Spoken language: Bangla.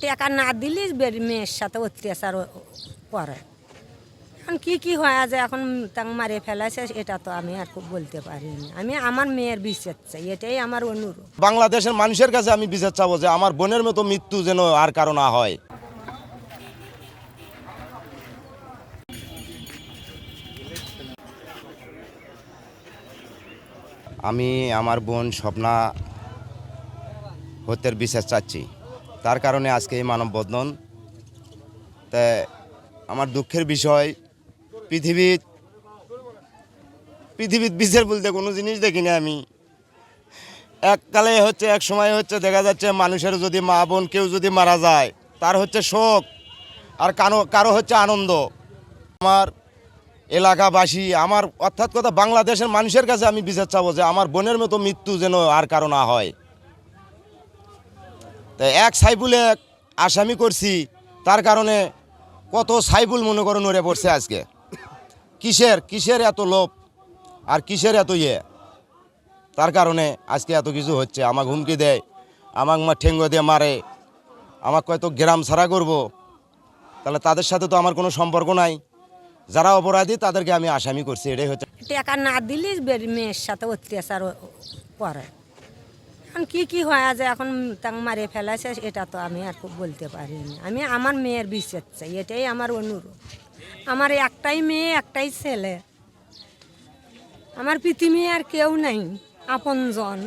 টাকা না দিলে মেয়ের সাথে অত্যাচার করে। এখন কি হয়ে যায়, এখন তাকে মারে ফেলাছে, এটা তো আমি আর খুব বলতে পারিনি। আমি আমার মেয়ের বিচার চাই, এটাই আমার অনুরোধ। বাংলাদেশের মানুষের কাছে আমি বিচার চাবো যে আমার বোনের মতো মৃত্যু যেন আর কারো না হয়। আমি আমার বোন স্বপ্না হত্যার বিচার চাচ্ছি, তার কারণে আজকে এই মানববন্ধন। তাই আমার দুঃখের বিষয়, পৃথিবীর বিচার বলতে কোনো জিনিস দেখিনি আমি। এককালে হচ্ছে, এক সময় হচ্ছে দেখা যাচ্ছে মানুষের যদি মা বোন কেউ যদি মারা যায় তার হচ্ছে শোক, আর কারো হচ্ছে আনন্দ। আমার এলাকাবাসী, আমার অর্থাৎ কথা বাংলাদেশের মানুষের কাছে আমি বিচার চাবো যে আমার বোনের মতো মৃত্যু যেন আর কারো না হয়। তাই এক সাইফুলে আসামি করছি, তার কারণে কত সাইফুল মনে করে নড়ে পড়ছে আজকে। কিসের এত লোভ আর কিসের এত তার কারণে আজকে এত কিছু হচ্ছে। আমাকে হুমকি দেয়, আমাকে ঠেঙ্গো দিয়ে মারে, আমাকে হয়তো গ্রাম ছাড়া করবো। তাহলে তাদের সাথে তো আমার কোনো সম্পর্ক নাই। যারা অপরাধী তাদেরকে আমি আসামি করছি, এটাই হচ্ছে। টাকা না দিলে মেয়ের সাথে অত্যাচার করে। এখন কি হয়ে যায়, এখন তাকে মারে ফেলাছে, এটা তো আমি আর খুব বলতে পারিনি। আমি আমার মেয়ের বিচার চাই, এটাই আমার অনুরোধ। আমার একটাই মেয়ে, একটাই ছেলে, আমার পৃথিবী আর কেউ নাই আপনজন।